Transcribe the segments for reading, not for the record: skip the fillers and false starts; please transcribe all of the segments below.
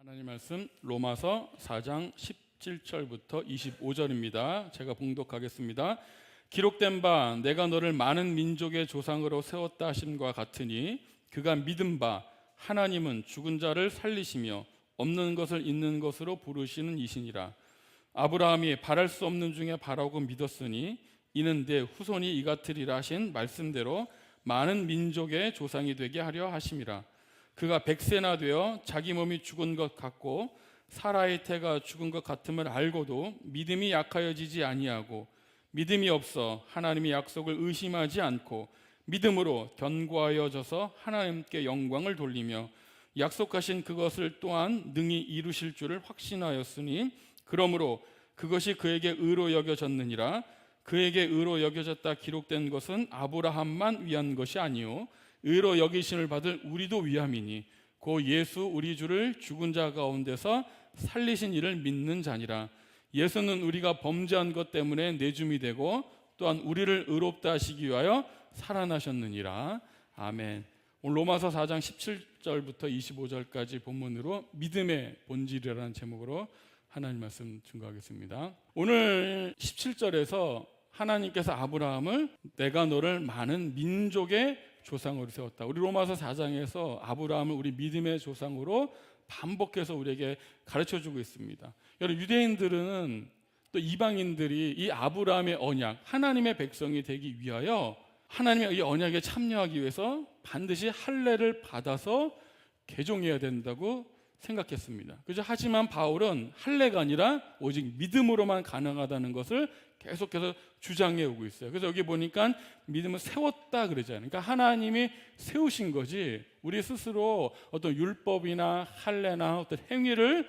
하나님 말씀 로마서 4장 17절부터 25절입니다. 제가 봉독하겠습니다. 기록된 바 내가 너를 많은 민족의 조상으로 세웠다 하심과 같으니 그가 믿은 바 하나님은 죽은 자를 살리시며 없는 것을 있는 것으로 부르시는 이시니라. 아브라함이 바랄 수 없는 중에 바라고 믿었으니 이는 내 후손이 이같으리라 하신 말씀대로 많은 민족의 조상이 되게 하려 하심이라. 그가 100세나 되어 자기 몸이 죽은 것 같고 사라의 태가 죽은 것 같음을 알고도 믿음이 약하여지지 아니하고 믿음이 없어 하나님의 약속을 의심하지 않고 믿음으로 견고하여져서 하나님께 영광을 돌리며 약속하신 그것을 또한 능히 이루실 줄을 확신하였으니 그러므로 그것이 그에게 의로 여겨졌느니라. 그에게 의로 여겨졌다 기록된 것은 아브라함만 위한 것이 아니요 의로 여기심을 받을 우리도 위함이니 고 예수 우리 주를 죽은 자 가운데서 살리신 이를 믿는 자니라. 예수는 우리가 범죄한 것 때문에 내줌이 되고 또한 우리를 의롭다 하시기 위하여 살아나셨느니라. 아멘. 오늘 로마서 4장 17절부터 25절까지 본문으로 믿음의 본질이라는 제목으로 하나님 말씀 증거하겠습니다. 오늘 17절에서 하나님께서 아브라함을 내가 너를 많은 민족의 조상으로 세웠다. 우리 로마서 4장에서 아브라함을 우리 믿음의 조상으로 반복해서 우리에게 가르쳐주고 있습니다. 여러분, 유대인들은 또 이방인들이 이 아브라함의 언약, 하나님의 백성이 되기 위하여 하나님의 이 언약에 참여하기 위해서 반드시 할례를 받아서 개종해야 된다고 생각했습니다. 그죠? 하지만 바울은 할례가 아니라 오직 믿음으로만 가능하다는 것을 계속해서 주장해 오고 있어요. 그래서 여기 보니까 믿음을 세웠다 그러잖아요. 그러니까 하나님이 세우신 거지 우리 스스로 어떤 율법이나 할례나 어떤 행위를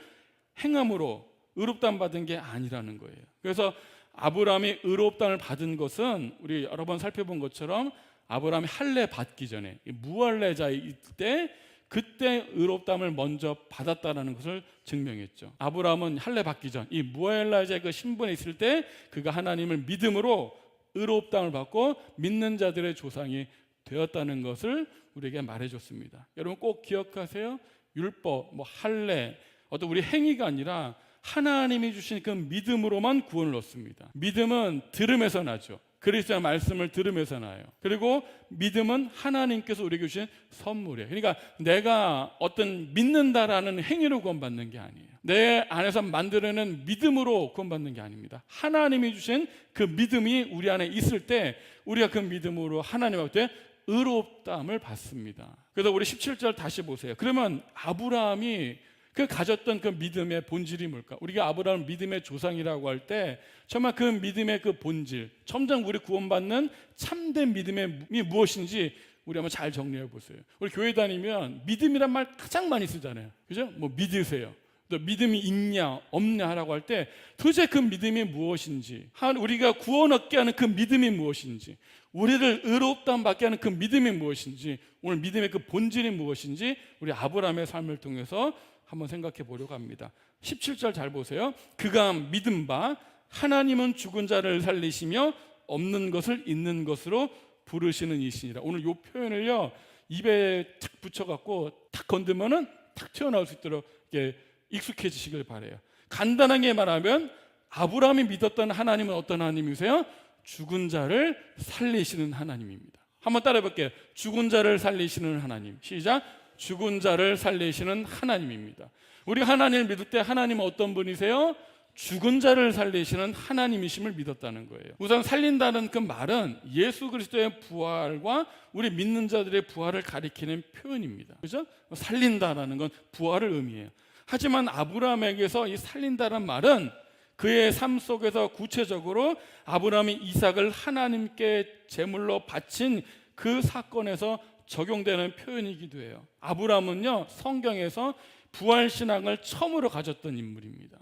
행함으로 의롭다함 받은 게 아니라는 거예요. 그래서 아브라함이 의롭다함을 받은 것은 우리 여러 번 살펴본 것처럼 아브라함이 할례 받기 전에 무할례자일 때 그때 의롭다함을 먼저 받았다는 것을 증명했죠. 아브라함은 할례 받기 전 이 무할례자의 그 신분에 있을 때 그가 하나님을 믿음으로 의롭다함을 받고 믿는 자들의 조상이 되었다는 것을 우리에게 말해줬습니다. 여러분 꼭 기억하세요. 율법, 할례, 어떤 우리 행위가 아니라 하나님이 주신 그 믿음으로만 구원을 얻습니다. 믿음은 들음에서 나죠. 그리스도의 말씀을 들으면서 나요. 그리고 믿음은 하나님께서 우리에게 주신 선물이에요. 그러니까 내가 어떤 믿는다라는 행위로 구원받는 게 아니에요. 내 안에서 만들어낸 믿음으로 구원받는 게 아닙니다. 하나님이 주신 그 믿음이 우리 안에 있을 때 우리가 그 믿음으로 하나님 앞에 의롭다함을 받습니다. 그래서 우리 17절 다시 보세요. 그러면 아브라함이 그 가졌던 그 믿음의 본질이 뭘까? 우리가 아브라함을 믿음의 조상이라고 할 때 정말 그 믿음의 그 본질, 점점 우리 구원받는 참된 믿음이 무엇인지 우리 한번 잘 정리해 보세요. 우리 교회 다니면 믿음이란 말 가장 많이 쓰잖아요. 그죠? 믿으세요. 또 믿음이 있냐 없냐 하라고 할 때 도대체 그 믿음이 무엇인지, 우리가 구원 얻게 하는 그 믿음이 무엇인지, 우리를 의롭다함 받게 하는 그 믿음이 무엇인지, 오늘 믿음의 그 본질이 무엇인지 우리 아브라함의 삶을 통해서 한번 생각해 보려고 합니다. 17절 잘 보세요. 그가 믿은 바 하나님은 죽은 자를 살리시며 없는 것을 있는 것으로 부르시는 이시니라. 오늘 이 표현을요 입에 탁 붙여갖고 탁 건드면은 탁 튀어나올 수 있도록 이렇게 익숙해지시길 바래요. 간단하게 말하면 아브라함이 믿었던 하나님은 어떤 하나님이세요? 죽은 자를 살리시는 하나님입니다. 한번 따라해 볼게요. 죽은 자를 살리시는 하나님. 시작. 죽은 자를 살리시는 하나님입니다. 우리가 하나님을 믿을 때 하나님은 어떤 분이세요? 죽은 자를 살리시는 하나님이심을 믿었다는 거예요. 우선 살린다는 그 말은 예수 그리스도의 부활과 우리 믿는 자들의 부활을 가리키는 표현입니다. 그죠? 살린다라는 건 부활을 의미해요. 하지만 아브라함에게서 이 살린다는 말은 그의 삶 속에서 구체적으로 아브라함이 이삭을 하나님께 제물로 바친 그 사건에서 적용되는 표현이기도 해요. 아브라함은요 성경에서 부활신앙을 처음으로 가졌던 인물입니다.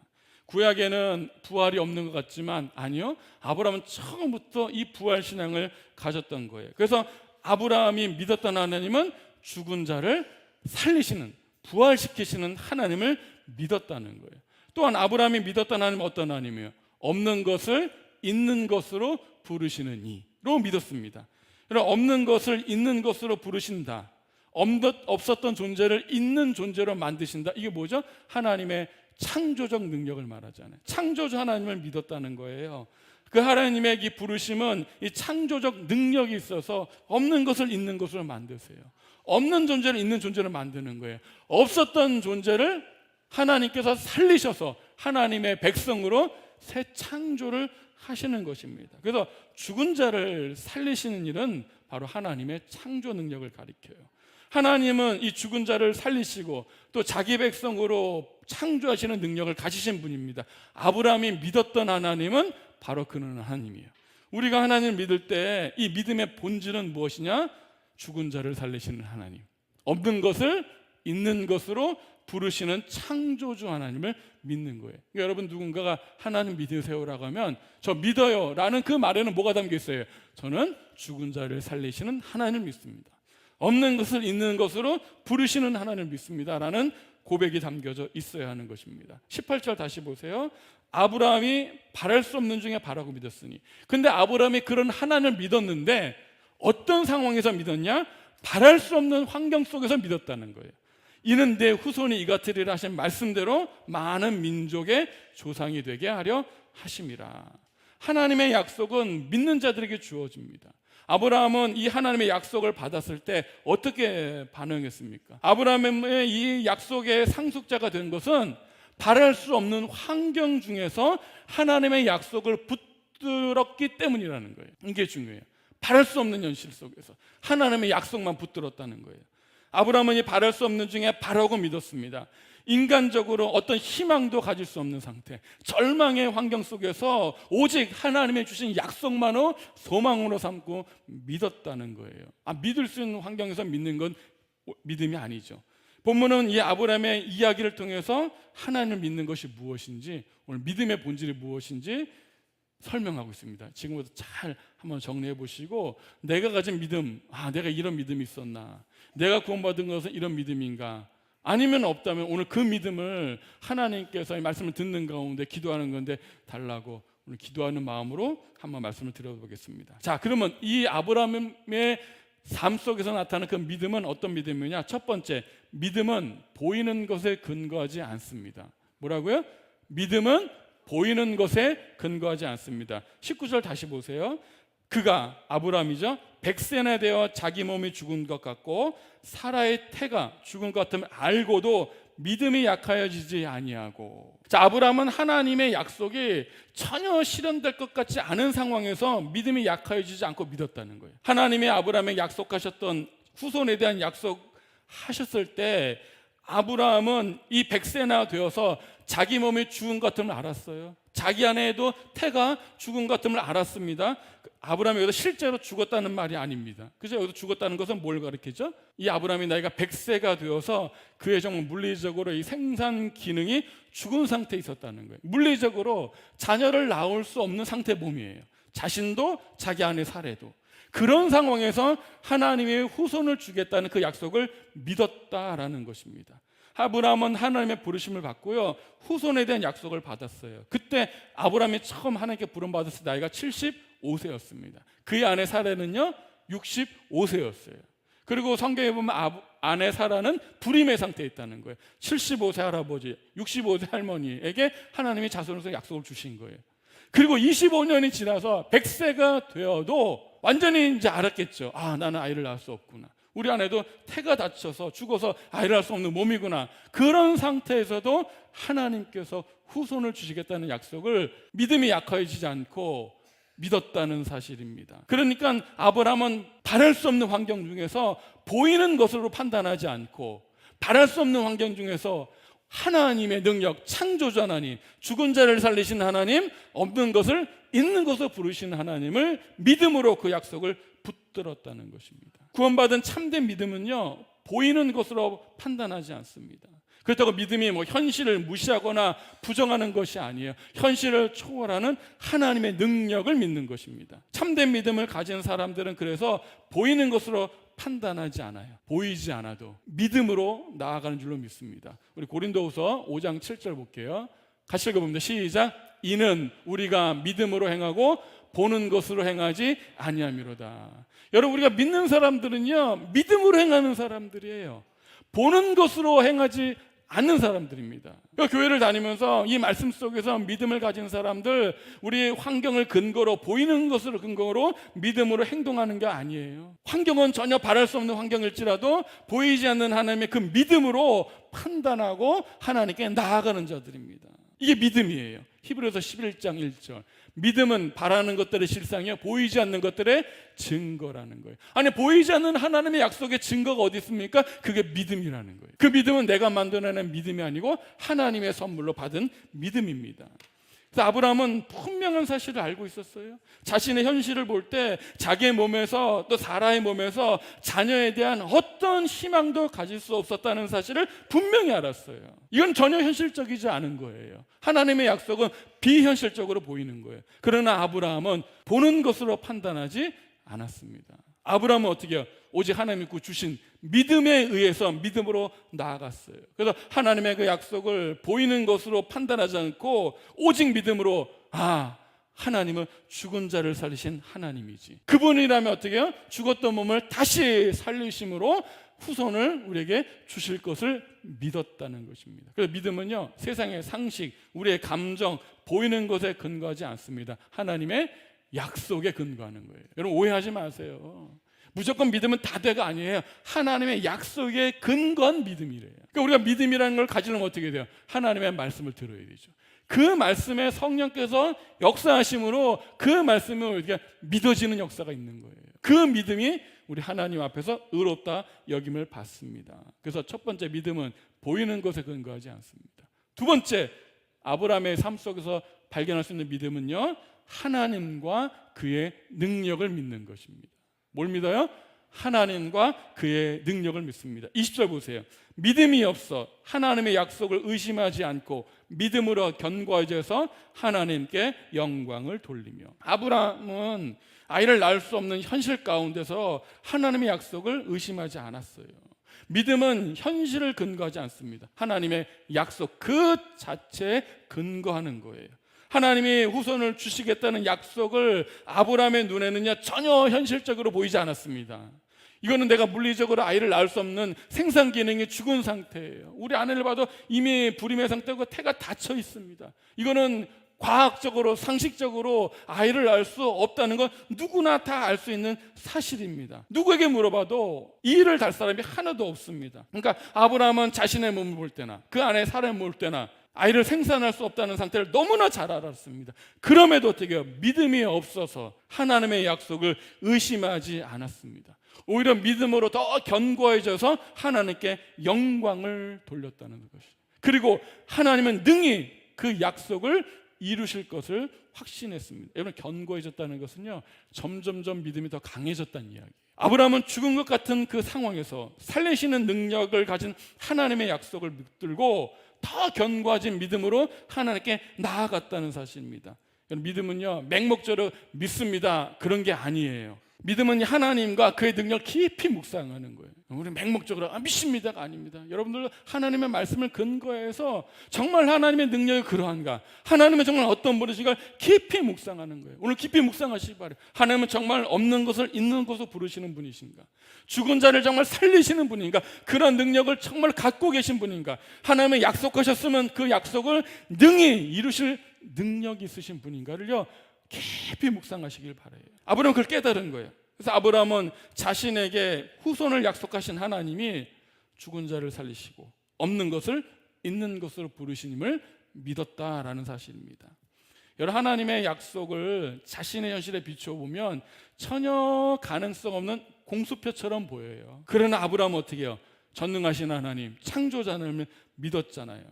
구약에는 부활이 없는 것 같지만 아니요, 아브라함은 처음부터 이 부활신앙을 가졌던 거예요. 그래서 아브라함이 믿었던 하나님은 죽은 자를 살리시는, 부활시키시는 하나님을 믿었다는 거예요. 또한 아브라함이 믿었던 하나님은 어떤 하나님이에요? 없는 것을 있는 것으로 부르시는 이로 믿었습니다. 없는 것을 있는 것으로 부르신다. 없었던 존재를 있는 존재로 만드신다. 이게 뭐죠? 하나님의 창조적 능력을 말하잖아요. 창조주 하나님을 믿었다는 거예요. 그 하나님의 이 부르심은 이 창조적 능력이 있어서 없는 것을 있는 것으로 만드세요. 없는 존재를 있는 존재로 만드는 거예요. 없었던 존재를 하나님께서 살리셔서 하나님의 백성으로 새 창조를 하시는 것입니다. 그래서 죽은 자를 살리시는 일은 바로 하나님의 창조 능력을 가리켜요. 하나님은 이 죽은 자를 살리시고 또 자기 백성으로 창조하시는 능력을 가지신 분입니다. 아브라함이 믿었던 하나님은 바로 그는 하나님이에요. 우리가 하나님을 믿을 때 이 믿음의 본질은 무엇이냐? 죽은 자를 살리시는 하나님, 없는 것을 있는 것으로 부르시는 창조주 하나님을 믿는 거예요. 그러니까 여러분, 누군가가 하나님 믿으세요라고 하면 저 믿어요 라는 그 말에는 뭐가 담겨 있어요? 저는 죽은 자를 살리시는 하나님을 믿습니다. 없는 것을 있는 것으로 부르시는 하나님을 믿습니다 라는 고백이 담겨져 있어야 하는 것입니다. 18절 다시 보세요. 아브라함이 바랄 수 없는 중에 바라고 믿었으니. 근데 아브라함이 그런 하나님을 믿었는데 어떤 상황에서 믿었냐? 바랄 수 없는 환경 속에서 믿었다는 거예요. 이는 내 후손이 이같으리라 하신 말씀대로 많은 민족의 조상이 되게 하려 하심이라. 하나님의 약속은 믿는 자들에게 주어집니다. 아브라함은 이 하나님의 약속을 받았을 때 어떻게 반응했습니까? 아브라함의 이 약속의 상속자가 된 것은 바랄 수 없는 환경 중에서 하나님의 약속을 붙들었기 때문이라는 거예요. 이게 중요해요. 바랄 수 없는 현실 속에서 하나님의 약속만 붙들었다는 거예요. 아브라함은 이 바랄 수 없는 중에 바라고 믿었습니다. 인간적으로 어떤 희망도 가질 수 없는 상태, 절망의 환경 속에서 오직 하나님의 주신 약속만을 소망으로 삼고 믿었다는 거예요. 믿을 수 있는 환경에서 믿는 건 믿음이 아니죠. 본문은 이 아브라함의 이야기를 통해서 하나님을 믿는 것이 무엇인지, 오늘 믿음의 본질이 무엇인지 설명하고 있습니다. 지금부터 잘 한번 정리해 보시고, 내가 가진 믿음, 내가 이런 믿음이 있었나, 내가 구원받은 것은 이런 믿음인가, 아니면 없다면 오늘 그 믿음을 하나님께서 이 말씀을 듣는 가운데 기도하는 건데 달라고 오늘 기도하는 마음으로 한번 말씀을 드려보겠습니다. 자, 그러면 이 아브라함의 삶 속에서 나타나는 그 믿음은 어떤 믿음이냐? 첫 번째, 믿음은 보이는 것에 근거하지 않습니다. 뭐라고요? 믿음은 보이는 것에 근거하지 않습니다. 19절 다시 보세요. 그가, 아브라함이죠, 100세나 되어 자기 몸이 죽은 것 같고 사라의 태가 죽은 것 같음을 알고도 믿음이 약하여지지 아니하고. 자, 아브라함은 하나님의 약속이 전혀 실현될 것 같지 않은 상황에서 믿음이 약하여지지 않고 믿었다는 거예요. 하나님이 아브라함에게 약속하셨던 후손에 대한 약속하셨을 때 아브라함은 이 100세나 되어서 자기 몸이 죽은 것 같음을 알았어요. 자기 안에도 태가 죽은 것 같음을 알았습니다. 아브라함이 여기서 실제로 죽었다는 말이 아닙니다. 그죠? 여기서 죽었다는 것은 뭘 가리키죠? 이 아브라함이 나이가 100세가 되어서 그의 정말 물리적으로 이 생산 기능이 죽은 상태에 있었다는 거예요. 물리적으로 자녀를 낳을 수 없는 상태의 몸이에요. 자신도 자기 아내 사례도. 그런 상황에서 하나님의 후손을 주겠다는 그 약속을 믿었다라는 것입니다. 아브라함은 하나님의 부르심을 받고요, 후손에 대한 약속을 받았어요. 그때 아브라함이 처음 하나님께 부름받았을 때 나이가 75세였습니다. 그의 아내 사라는요 65세였어요. 그리고 성경에 보면 아내 사라는 불임의 상태에 있다는 거예요. 75세 할아버지, 65세 할머니에게 하나님이 자손으로서 약속을 주신 거예요. 그리고 25년이 지나서 100세가 되어도 완전히 이제 알았겠죠. 나는 아이를 낳을 수 없구나. 우리 아내도 태가 다쳐서 죽어서 아이를 낳을 수 없는 몸이구나. 그런 상태에서도 하나님께서 후손을 주시겠다는 약속을 믿음이 약해지지 않고 믿었다는 사실입니다. 그러니까 아브라함은 바랄 수 없는 환경 중에서 보이는 것으로 판단하지 않고, 바랄 수 없는 환경 중에서 하나님의 능력, 창조주 하나님, 죽은 자를 살리신 하나님, 없는 것을 있는 것으로 부르시는 하나님을 믿음으로 그 약속을 붙들었다는 것입니다. 구원받은 참된 믿음은요, 보이는 것으로 판단하지 않습니다. 그렇다고 믿음이 현실을 무시하거나 부정하는 것이 아니에요. 현실을 초월하는 하나님의 능력을 믿는 것입니다. 참된 믿음을 가진 사람들은 그래서 보이는 것으로 판단하지 않아요. 보이지 않아도 믿음으로 나아가는 줄로 믿습니다. 우리 고린도후서 5장 7절 볼게요. 같이 읽어봅니다. 시작. 이는 우리가 믿음으로 행하고 보는 것으로 행하지 아니함이로다. 여러분, 우리가 믿는 사람들은요, 믿음으로 행하는 사람들이에요. 보는 것으로 행하지 않는 사람들입니다. 교회를 다니면서 이 말씀 속에서 믿음을 가진 사람들, 우리 환경을 근거로, 보이는 것을 근거로 믿음으로 행동하는 게 아니에요. 환경은 전혀 바랄 수 없는 환경일지라도 보이지 않는 하나님의 그 믿음으로 판단하고 하나님께 나아가는 자들입니다. 이게 믿음이에요. 히브리서 11장 1절. 믿음은 바라는 것들의 실상이요, 보이지 않는 것들의 증거라는 거예요. 아니, 보이지 않는 하나님의 약속의 증거가 어디 있습니까? 그게 믿음이라는 거예요. 그 믿음은 내가 만들어낸 믿음이 아니고 하나님의 선물로 받은 믿음입니다. 그래서 아브라함은 분명한 사실을 알고 있었어요. 자신의 현실을 볼 때 자기의 몸에서, 또 사라의 몸에서 자녀에 대한 어떤 희망도 가질 수 없었다는 사실을 분명히 알았어요. 이건 전혀 현실적이지 않은 거예요. 하나님의 약속은 비현실적으로 보이는 거예요. 그러나 아브라함은 보는 것으로 판단하지 않았습니다. 아브라함은 어떻게 해요? 오직 하나님이 주신 믿음에 의해서 믿음으로 나아갔어요. 그래서 하나님의 그 약속을 보이는 것으로 판단하지 않고 오직 믿음으로, 하나님은 죽은 자를 살리신 하나님이지, 그분이라면 어떻게 해요? 죽었던 몸을 다시 살리심으로 후손을 우리에게 주실 것을 믿었다는 것입니다. 그래서 믿음은요, 세상의 상식, 우리의 감정, 보이는 것에 근거하지 않습니다. 하나님의 약속에 근거하는 거예요. 여러분, 오해하지 마세요. 무조건 믿음은 다대가 아니에요. 하나님의 약속에 근거한 믿음이래요. 그러니까 우리가 믿음이라는 걸 가지려면 어떻게 돼요? 하나님의 말씀을 들어야 되죠. 그 말씀에 성령께서 역사하심으로 그 말씀이 우리가 믿어지는 역사가 있는 거예요. 그 믿음이 우리 하나님 앞에서 의롭다 여김을 받습니다. 그래서 첫 번째, 믿음은 보이는 것에 근거하지 않습니다. 두 번째, 아브라함의 삶 속에서 발견할 수 있는 믿음은요, 하나님과 그의 능력을 믿는 것입니다. 뭘 믿어요? 하나님과 그의 능력을 믿습니다. 20절 보세요. 믿음이 없어 하나님의 약속을 의심하지 않고 믿음으로 견고해져서 하나님께 영광을 돌리며. 아브라함은 아이를 낳을 수 없는 현실 가운데서 하나님의 약속을 의심하지 않았어요. 믿음은 현실을 근거하지 않습니다. 하나님의 약속 그 자체에 근거하는 거예요. 하나님이 후손을 주시겠다는 약속을 아브라함의 눈에는요, 전혀 현실적으로 보이지 않았습니다. 이거는 내가 물리적으로 아이를 낳을 수 없는 생산 기능이 죽은 상태예요. 우리 아내를 봐도 이미 불임의 상태고 태가 닫혀 있습니다. 이거는 과학적으로, 상식적으로 아이를 낳을 수 없다는 건 누구나 다 알 수 있는 사실입니다. 누구에게 물어봐도 이 일을 달 사람이 하나도 없습니다. 그러니까 아브라함은 자신의 몸을 볼 때나 그 안에 사람을 볼 때나 아이를 생산할 수 없다는 상태를 너무나 잘 알았습니다. 그럼에도 어떻게 해요? 믿음이 없어서 하나님의 약속을 의심하지 않았습니다. 오히려 믿음으로 더 견고해져서 하나님께 영광을 돌렸다는 것이죠. 그리고 하나님은 능히 그 약속을 이루실 것을 확신했습니다. 여러분, 견고해졌다는 것은요, 점점점 믿음이 더 강해졌다는 이야기예요. 아브라함은 죽은 것 같은 그 상황에서 살리시는 능력을 가진 하나님의 약속을 붙들고 더 견고해진 믿음으로 하나님께 나아갔다는 사실입니다. 믿음은요, 맹목적으로 믿습니다, 그런 게 아니에요. 믿음은 하나님과 그의 능력을 깊이 묵상하는 거예요. 우리 맹목적으로 믿습니다가 아닙니다. 여러분들 하나님의 말씀을 근거해서 정말 하나님의 능력이 그러한가, 하나님은 정말 어떤 분이신가 깊이 묵상하는 거예요. 오늘 깊이 묵상하시기 바라요. 하나님은 정말 없는 것을 있는 것으로 부르시는 분이신가, 죽은 자를 정말 살리시는 분인가, 그런 능력을 정말 갖고 계신 분인가, 하나님의 약속하셨으면 그 약속을 능히 이루실 능력이 있으신 분인가를요, 깊이 묵상하시길 바라요. 아브라함은 그걸 깨달은 거예요. 그래서 아브라함은 자신에게 후손을 약속하신 하나님이 죽은 자를 살리시고 없는 것을 있는 것으로 부르시님을 믿었다라는 사실입니다. 여러분, 하나님의 약속을 자신의 현실에 비추어 보면 전혀 가능성 없는 공수표처럼 보여요. 그러나 아브라함은 어떻게 해요? 전능하신 하나님, 창조자를 믿었잖아요.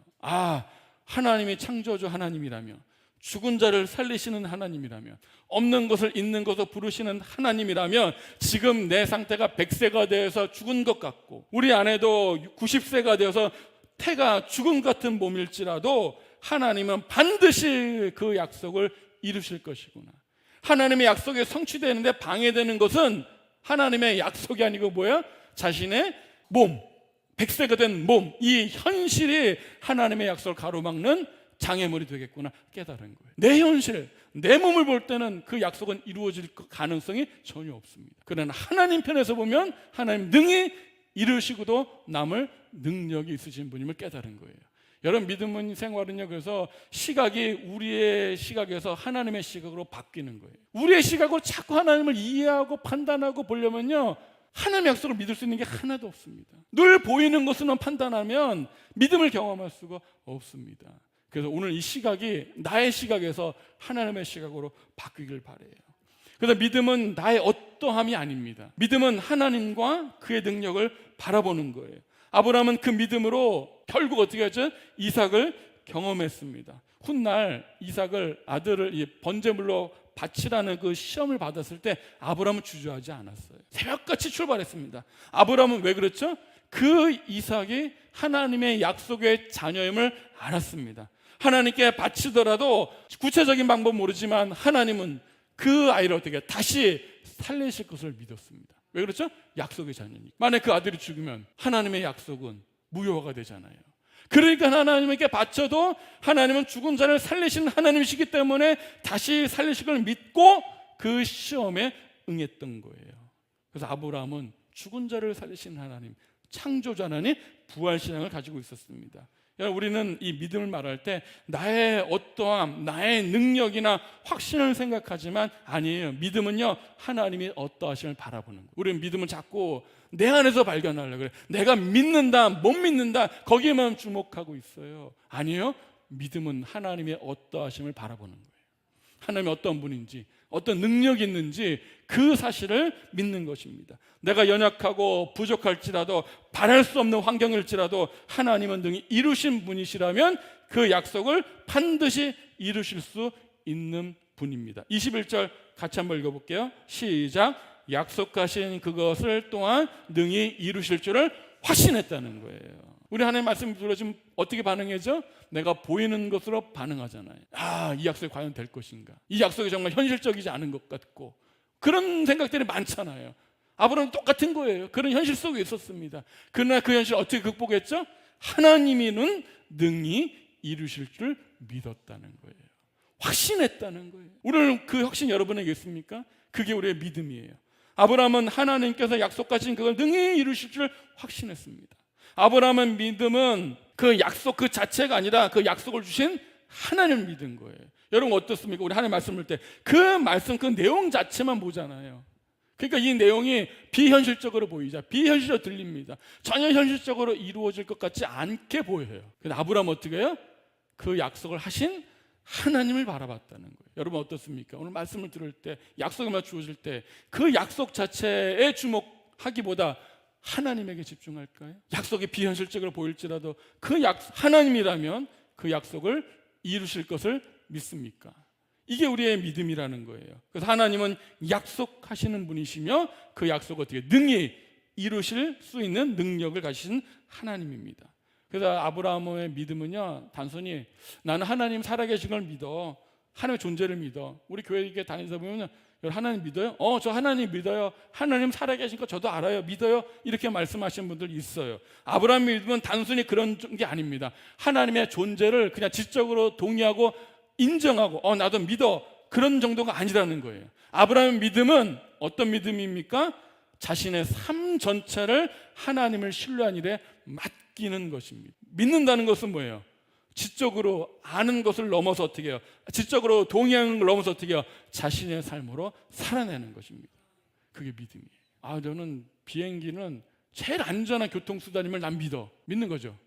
하나님이 창조주 하나님이라며, 죽은 자를 살리시는 하나님이라면, 없는 것을 있는 것으로 부르시는 하나님이라면, 지금 내 상태가 100세가 되어서 죽은 것 같고 우리 아내도 90세가 되어서 태가 죽은 같은 몸일지라도 하나님은 반드시 그 약속을 이루실 것이구나. 하나님의 약속이 성취되는데 방해되는 것은 하나님의 약속이 아니고 뭐야? 자신의 몸, 100세가 된 몸, 이 현실이 하나님의 약속을 가로막는 장애물이 되겠구나 깨달은 거예요. 내 현실, 내 몸을 볼 때는 그 약속은 이루어질 가능성이 전혀 없습니다. 그러나 하나님 편에서 보면 하나님 능히 이루시고도 남을 능력이 있으신 분임을 깨달은 거예요. 여러분, 믿음은 생활은요, 그래서 시각이 우리의 시각에서 하나님의 시각으로 바뀌는 거예요. 우리의 시각으로 자꾸 하나님을 이해하고 판단하고 보려면요, 하나님의 약속을 믿을 수 있는 게 하나도 없습니다. 늘 보이는 것으로만 판단하면 믿음을 경험할 수가 없습니다. 그래서 오늘 이 시각이 나의 시각에서 하나님의 시각으로 바뀌길 바라요. 그래서 믿음은 나의 어떠함이 아닙니다. 믿음은 하나님과 그의 능력을 바라보는 거예요. 아브라함은 그 믿음으로 결국 어떻게 하죠? 이삭을 경험했습니다. 훗날 이삭을 아들을 번제물로 바치라는 그 시험을 받았을 때 아브라함은 주저하지 않았어요. 새벽같이 출발했습니다. 아브라함은 왜 그렇죠? 그 이삭이 하나님의 약속의 자녀임을 알았습니다. 하나님께 바치더라도 구체적인 방법 모르지만 하나님은 그 아이를 어떻게 다시 살리실 것을 믿었습니다. 왜 그렇죠? 약속의 자녀니까. 만약 그 아들이 죽으면 하나님의 약속은 무효화가 되잖아요. 그러니까 하나님에게 바쳐도 하나님은 죽은 자를 살리신 하나님이시기 때문에 다시 살리실 걸 믿고 그 시험에 응했던 거예요. 그래서 아브라함은 죽은 자를 살리신 하나님, 창조자 하나님, 부활신앙을 가지고 있었습니다. 우리는 이 믿음을 말할 때 나의 어떠함, 나의 능력이나 확신을 생각하지만 아니에요. 믿음은요, 하나님이 어떠하심을 바라보는 거예요. 우리는 믿음을 자꾸 내 안에서 발견하려고 그래요. 내가 믿는다, 못 믿는다, 거기에만 주목하고 있어요. 아니에요. 믿음은 하나님의 어떠하심을 바라보는 거예요. 하나님이 어떤 분인지, 어떤 능력이 있는지 그 사실을 믿는 것입니다. 내가 연약하고 부족할지라도, 바랄 수 없는 환경일지라도 하나님은 능히 이루신 분이시라면 그 약속을 반드시 이루실 수 있는 분입니다. 21절 같이 한번 읽어볼게요. 시작. 약속하신 그것을 또한 능히 이루실 줄을 확신했다는 거예요. 우리 하나님 말씀 들어주면 어떻게 반응하죠? 내가 보이는 것으로 반응하잖아요. 이 약속이 과연 될 것인가? 이 약속이 정말 현실적이지 않은 것 같고, 그런 생각들이 많잖아요. 아브라함은 똑같은 거예요. 그런 현실 속에 있었습니다. 그러나 그 현실을 어떻게 극복했죠? 하나님이는 능히 이루실 줄 믿었다는 거예요. 확신했다는 거예요. 오늘 그 확신 여러분에게 있습니까? 그게 우리의 믿음이에요. 아브라함은 하나님께서 약속하신 그걸 능히 이루실 줄 확신했습니다. 아브라함의 믿음은 그 약속 그 자체가 아니라 그 약속을 주신 하나님을 믿은 거예요. 여러분 어떻습니까? 우리 하나님 말씀을 때 그 말씀 그 내용 자체만 보잖아요. 그러니까 이 내용이 비현실적으로 보이자 비현실적으로 들립니다. 전혀 현실적으로 이루어질 것 같지 않게 보여요. 근데 아브라함 어떻게 해요? 그 약속을 하신 하나님을 바라봤다는 거예요. 여러분 어떻습니까? 오늘 말씀을 들을 때, 약속이 주어질 때 그 약속 자체에 주목하기보다 하나님에게 집중할까요? 약속이 비현실적으로 보일지라도 그 하나님이라면 그 약속을 이루실 것을 믿습니까? 이게 우리의 믿음이라는 거예요. 그래서 하나님은 약속하시는 분이시며 그 약속을 어떻게 능히 이루실 수 있는 능력을 가지신 하나님입니다. 그래서 아브라함의 믿음은요, 단순히 나는 하나님 살아계신 걸 믿어, 하나님의 존재를 믿어. 우리 교회에 다니다 보면 하나님 믿어요? 저 하나님 믿어요. 하나님 살아계신 거 저도 알아요. 믿어요. 이렇게 말씀하시는 분들 있어요. 아브라함 믿음은 단순히 그런 게 아닙니다. 하나님의 존재를 그냥 지적으로 동의하고 인정하고 나도 믿어, 그런 정도가 아니라는 거예요. 아브라함의 믿음은 어떤 믿음입니까? 자신의 삶 전체를 하나님을 신뢰한 일에 맡기는 것입니다. 믿는다는 것은 뭐예요? 지적으로 아는 것을 넘어서 어떻게 해요? 지적으로 동의하는 걸 넘어서 어떻게 해요? 자신의 삶으로 살아내는 것입니다. 그게 믿음이에요. 저는 비행기는 제일 안전한 교통수단임을 난 믿는 거죠.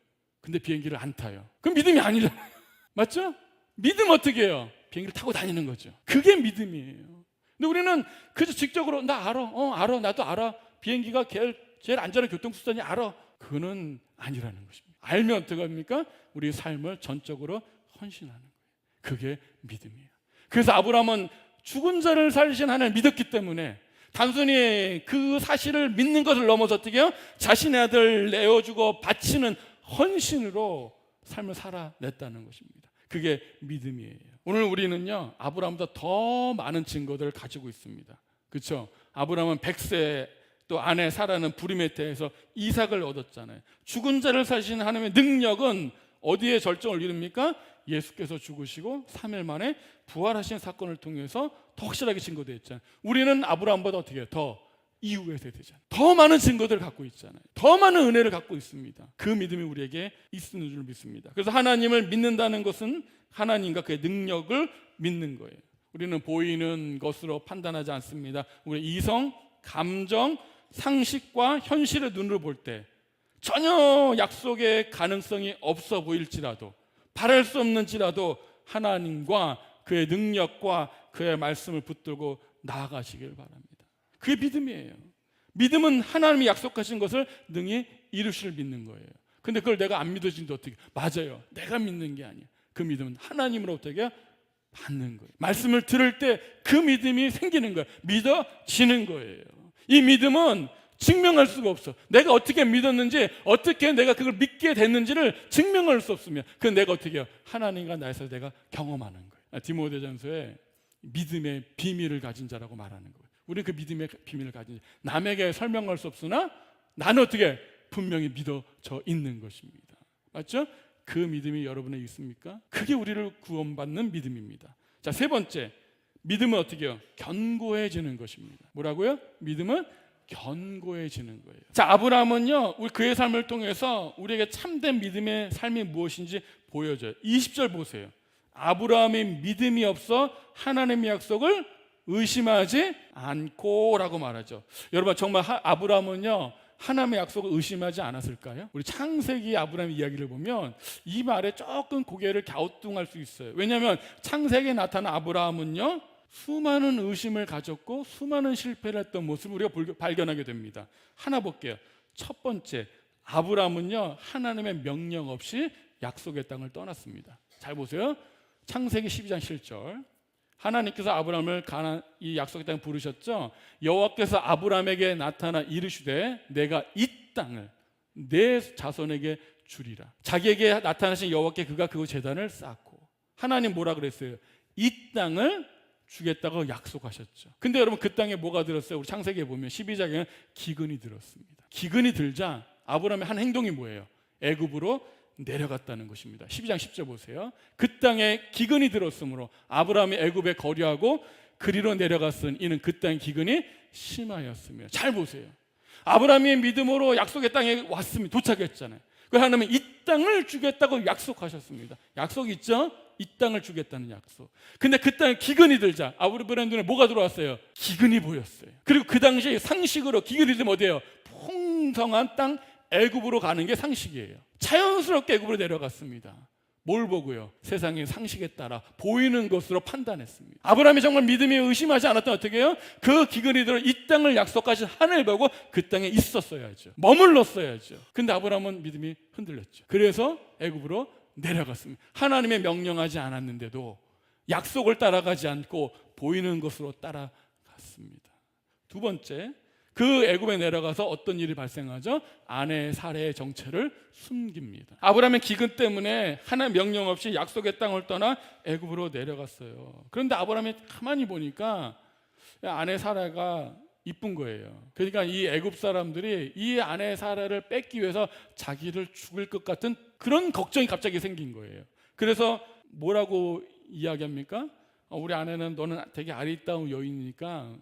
근데 비행기를 안 타요. 그럼 믿음이 아니잖아요. 맞죠? 믿음 어떻게 해요? 비행기를 타고 다니는 거죠. 그게 믿음이에요. 근데 우리는 그저 직접으로 나 알아, 알아, 나도 알아, 비행기가 제일 안전한 교통수단이 알아. 그거는 아니라는 것입니다. 알면 어떻게 합니까? 우리 삶을 전적으로 헌신하는 거예요. 그게 믿음이에요. 그래서 아브라함은 죽은 자를 살리신 하나님을 믿었기 때문에 단순히 그 사실을 믿는 것을 넘어서 어떻게 해요? 자신의 아들 내어주고 바치는 헌신으로 삶을 살아냈다는 것입니다. 그게 믿음이에요. 오늘 우리는요, 아브라함보다 더 많은 증거들을 가지고 있습니다. 그렇죠? 아브라함은 100세, 또 아내 사라는 부림의 때에서 이삭을 얻었잖아요. 죽은 자를 살리신 하나님의 능력은 어디에 절정을 이룹니까? 예수께서 죽으시고 3일 만에 부활하신 사건을 통해서 더 확실하게 증거되어 있잖아요. 우리는 아브라함보다 어떻게 해요? 더 이후의 세대잖아요. 더 많은 증거들을 갖고 있잖아요. 더 많은 은혜를 갖고 있습니다. 그 믿음이 우리에게 있는 줄 믿습니다. 그래서 하나님을 믿는다는 것은 하나님과 그의 능력을 믿는 거예요. 우리는 보이는 것으로 판단하지 않습니다. 우리 이성, 감정, 상식과 현실의 눈으로 볼 때 전혀 약속의 가능성이 없어 보일지라도, 바랄 수 없는지라도 하나님과 그의 능력과 그의 말씀을 붙들고 나아가시길 바랍니다. 그게 믿음이에요. 믿음은 하나님이 약속하신 것을 능히 이루실 믿는 거예요. 근데 그걸 내가 안 믿어지는데 어떻게? 맞아요. 내가 믿는 게 아니야. 그 믿음은 하나님으로부터 받는 거예요. 말씀을 들을 때 그 믿음이 생기는 거예요. 믿어지는 거예요. 이 믿음은 증명할 수가 없어. 내가 어떻게 믿었는지, 어떻게 내가 그걸 믿게 됐는지를 증명할 수 없으면 그건 내가 어떻게 해요? 하나님과 나에서 내가 경험하는 거예요. 디모데전서에 믿음의 비밀을 가진 자라고 말하는 거예요. 우리는 그 믿음의 비밀을 가진 자, 남에게 설명할 수 없으나 나는 어떻게 분명히 믿어져 있는 것입니다. 맞죠? 그 믿음이 여러분에 있습니까? 그게 우리를 구원받는 믿음입니다. 자, 세 번째, 믿음은 어떻게 해요? 견고해지는 것입니다. 뭐라고요? 믿음은 견고해지는 거예요. 자, 아브라함은요, 그의 삶을 통해서 우리에게 참된 믿음의 삶이 무엇인지 보여줘요. 20절 보세요. 아브라함의 믿음이 없어 하나님의 약속을 의심하지 않고 라고 말하죠. 여러분, 정말 아브라함은요 하나님의 약속을 의심하지 않았을까요? 우리 창세기 아브라함 이야기를 보면 이 말에 조금 고개를 갸우뚱할 수 있어요. 왜냐하면 창세기에 나타난 아브라함은요 수많은 의심을 가졌고 수많은 실패를 했던 모습을 우리가 발견하게 됩니다. 하나 볼게요. 첫 번째, 아브라함은요 하나님의 명령 없이 약속의 땅을 떠났습니다. 잘 보세요. 창세기 12장 7절. 하나님께서 아브라함을 이 약속의 땅에 부르셨죠. 여호와께서 아브라함에게 나타나 이르시되 내가 이 땅을 내 자손에게 주리라. 자기에게 나타나신 여호와께 그가 그 제단을 쌓고, 하나님 뭐라 그랬어요? 이 땅을 주겠다고 약속하셨죠. 근데 여러분, 그 땅에 뭐가 들었어요? 우리 창세기에 보면 12장에는 기근이 들었습니다. 기근이 들자 아브라함의 한 행동이 뭐예요? 애굽으로 내려갔다는 것입니다. 12장 10절 보세요. 그 땅에 기근이 들었으므로 아브라함이 애굽에 거류하고 그리로 내려갔은 이는 그 땅의 기근이 심하였으며. 잘 보세요. 아브라함이 믿음으로 약속의 땅에 왔습니다. 도착했잖아요. 그 하나님은 이 땅을 주겠다고 약속하셨습니다. 약속 있죠? 이 땅을 주겠다는 약속. 근데 그 땅에 기근이 들자 아브라함의 눈에 뭐가 들어왔어요? 기근이 보였어요. 그리고 그 당시에 상식으로 기근이 들면 어디예요? 풍성한 땅 애굽으로 가는 게 상식이에요. 자연스럽게 애굽으로 내려갔습니다. 뭘 보고요? 세상의 상식에 따라 보이는 것으로 판단했습니다. 아브라함이 정말 믿음이 의심하지 않았던 어떻게 해요? 그 기근이 들어 이 땅을 약속하신 하늘 보고 그 땅에 있었어야죠. 머물렀어야죠. 근데 아브라함은 믿음이 흔들렸죠. 그래서 애굽으로 내려갔습니다. 하나님의 명령하지 않았는데도 약속을 따라가지 않고 보이는 것으로 따라갔습니다. 두 번째, 그 애굽에 내려가서 어떤 일이 발생하죠? 아내 사례의 정체를 숨깁니다. 아브라함의 기근 때문에 하나님 명령 없이 약속의 땅을 떠나 애굽으로 내려갔어요. 그런데 아브라함이 가만히 보니까 아내 사라가 이쁜 거예요. 그러니까 이 애굽 사람들이 이 아내 사라를 뺏기 위해서 자기를 죽일 것 같은 그런 걱정이 갑자기 생긴 거예요. 그래서 뭐라고 이야기합니까? 우리 아내는 너는 되게 아리따운 여인이니까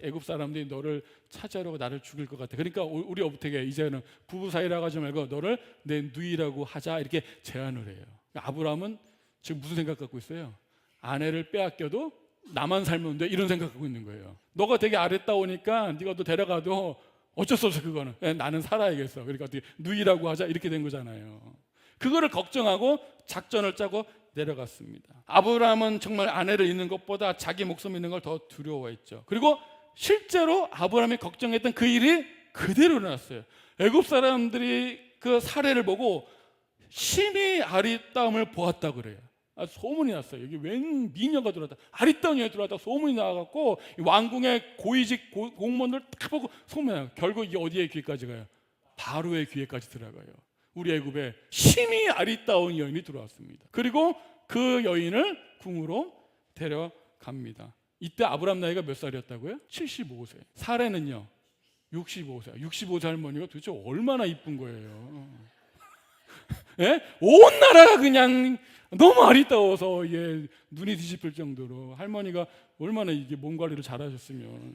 애굽 사람들이 너를 찾아오고 나를 죽일 것 같아. 그러니까 우리 어떻게 이제는 부부 사이라고 하지 말고 너를 내 누이라고 하자, 이렇게 제안을 해요. 아브라함은 지금 무슨 생각 갖고 있어요? 아내를 빼앗겨도 나만 살면 돼, 이런 생각 갖고 있는 거예요. 너가 되게 아리따우니까 네가 또 데려가도 어쩔 수 없어. 그거는 나는 살아야겠어. 그러니까 어떻게 누이라고 하자, 이렇게 된 거잖아요. 그거를 걱정하고 작전을 짜고 내려갔습니다. 아브라함은 정말 아내를 잃는 것보다 자기 목숨 잃는 걸 더 두려워했죠. 그리고 실제로 아브라함이 걱정했던 그 일이 그대로 일어났어요. 애굽 사람들이 그 사례를 보고 심히 아리따움을 보았다 그래요. 소문이 났어요. 여기 웬 미녀가 들어왔다, 아리따운 여인이 들어왔다 소문이 나갖고 왕궁의 고위직 공무원들 다 보고 소문이 나요. 결국 이게 어디에 귀까지 가요? 바로의 귀에까지 들어가요. 우리 애굽에 심히 아리따운 여인이 들어왔습니다. 그리고 그 여인을 궁으로 데려갑니다. 이때 아브라함 나이가 몇 살이었다고요? 75세. 사례는요 65세. 65세 할머니가 도대체 얼마나 이쁜 거예요. 예? 온 나라가 그냥 너무 아리따워서 눈이 뒤집힐 정도로 할머니가 얼마나 이게 몸 관리를 잘하셨으면.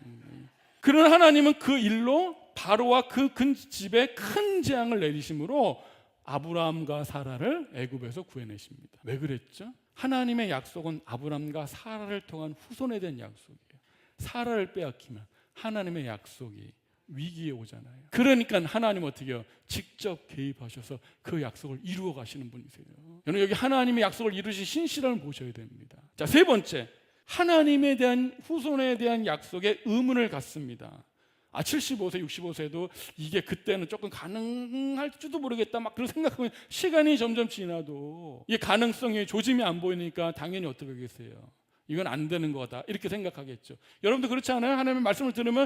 그런 하나님은 그 일로 바로와 그 근집에 큰 재앙을 내리심으로 아브라함과 사라를 애굽에서 구해내십니다. 왜 그랬죠? 하나님의 약속은 아브라함과 사라를 통한 후손에 대한 약속이에요. 사라를 빼앗기면 하나님의 약속이 위기에 오잖아요. 그러니까 하나님 어떻게 해요? 직접 개입하셔서 그 약속을 이루어 가시는 분이세요. 여러분, 여기 하나님의 약속을 이루신 신실함을 보셔야 됩니다. 자, 세 번째, 하나님에 대한 후손에 대한 약속에 의문을 갖습니다. 75세, 65세도 이게 그때는 조금 가능할지도 모르겠다 막 그런 생각하면 시간이 점점 지나도 이 가능성이 조짐이 안 보이니까 당연히 어떻게 하겠어요? 이건 안 되는 거다 이렇게 생각하겠죠. 여러분도 그렇지 않아요? 하나님의 말씀을 들으면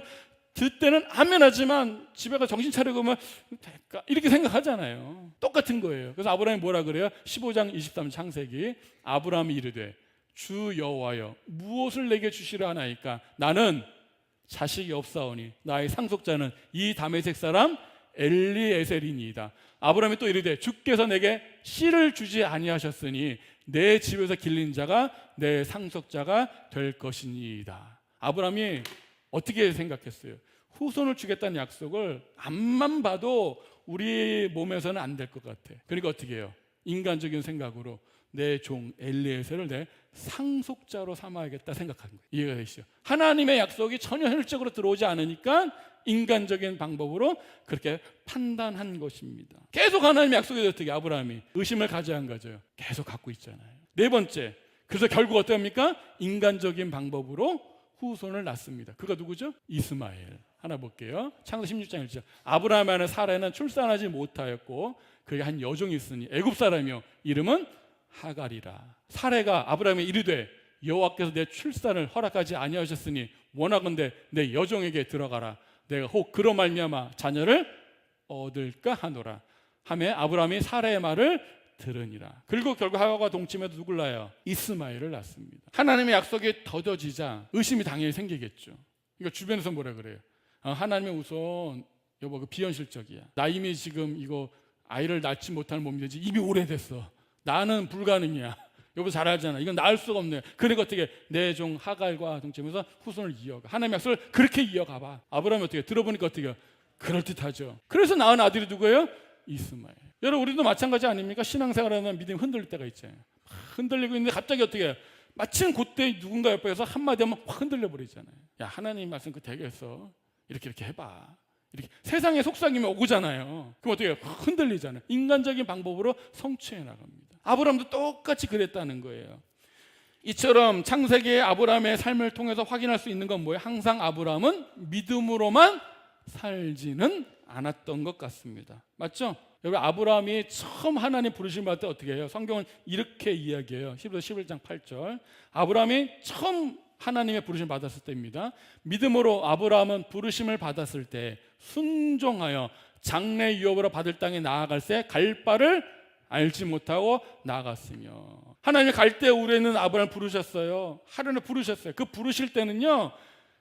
그때는 아멘 하지만 집에 가서 정신 차리고 보면 될까? 이렇게 생각하잖아요. 똑같은 거예요. 그래서 아브라함이 뭐라 그래요? 15장 23 창세기 아브라함이 이르되 주 여호와여 무엇을 내게 주시려 하나이까? 나는 자식이 없사오니 나의 상속자는 이 다메섹 사람 엘리에셀이니이다. 아브라함이 또 이르되 주께서 내게 씨를 주지 아니하셨으니 내 집에서 길린 자가 내 상속자가 될 것이니이다. 아브라함이 어떻게 생각했어요? 후손을 주겠다는 약속을 앞만 봐도 우리 몸에서는 안 될 것 같아. 그러니까 어떻게 해요? 인간적인 생각으로 내 종 엘리에셀을 내 상속자로 삼아야겠다 생각하는 거예요. 이해가 되시죠? 하나님의 약속이 전혀 현실적으로 들어오지 않으니까 인간적인 방법으로 그렇게 판단한 것입니다. 계속 하나님의 약속에 어떻게 아브라함이 의심을 가져야 안 가져요? 계속 갖고 있잖아요. 네 번째, 그래서 결국 어떻게 합니까? 인간적인 방법으로 후손을 낳습니다. 그가 누구죠? 이스마엘. 하나 볼게요. 창세기 16장 1절. 아브라함 안에 사라는 출산하지 못하였고 그에게 한 여종이 있으니 애굽 사람이요 이름은 하갈이라. 사레가 아브라함에 이르되 여호와께서 내 출산을 허락하지 아니하셨으니 원하건대 내 여종에게 들어가라. 내가 혹 그로 말미암아 자녀를 얻을까 하노라. 하매 아브라함이 사레의 말을 들으니라. 그리고 결국 하갈과 동침해도 누굴 낳아요? 이스마엘을 낳습니다. 하나님의 약속이 더뎌지자 의심이 당연히 생기겠죠. 그러니까 주변에서 뭐라 그래요? 하나님의 우선 여보 그 비현실적이야. 나 이미 지금 이거 아이를 낳지 못하는 몸이 되지 이미 오래됐어. 나는 불가능이야. 여보 잘 알잖아. 이건 낳을 수가 없네. 그러니까 어떻게 내 종 하갈과 동침해서 후손을 이어가. 하나님의 약속을 그렇게 이어가봐. 아브라함이 어떻게 들어보니까 어떻게 그럴듯하죠. 그래서 낳은 아들이 누구예요? 이스마엘. 여러분 우리도 마찬가지 아닙니까? 신앙생활하면 믿음이 흔들릴 때가 있잖아요. 흔들리고 있는데 갑자기 어떻게 해요? 마침 그때 누군가 옆에서 한마디 하면 확 흔들려 버리잖아요. 야 하나님 말씀 그 대개에서 이렇게 해봐. 이렇게 세상의 속삭임이 오고잖아요. 그럼 어떻게 해요? 흔들리잖아요. 인간적인 방법으로 성취해 나갑니다. 아브라함도 똑같이 그랬다는 거예요. 이처럼 창세기의 아브라함의 삶을 통해서 확인할 수 있는 건 뭐예요? 항상 아브라함은 믿음으로만 살지는 않았던 것 같습니다. 맞죠? 여러분 아브라함이 처음 하나님 부르심 받을 때 어떻게 해요? 성경은 이렇게 이야기해요. 11장 8절. 아브라함이 처음 하나님의 부르심을 받았을 때입니다. 믿음으로 아브라함은 부르심을 받았을 때 순종하여 장래 유업으로 받을 땅에 나아갈새 갈 바를 알지 못하고 나아갔으며. 하나님이 갈대 우레는 아브라함을 부르셨어요. 하루는 부르셨어요. 그 부르실 때는요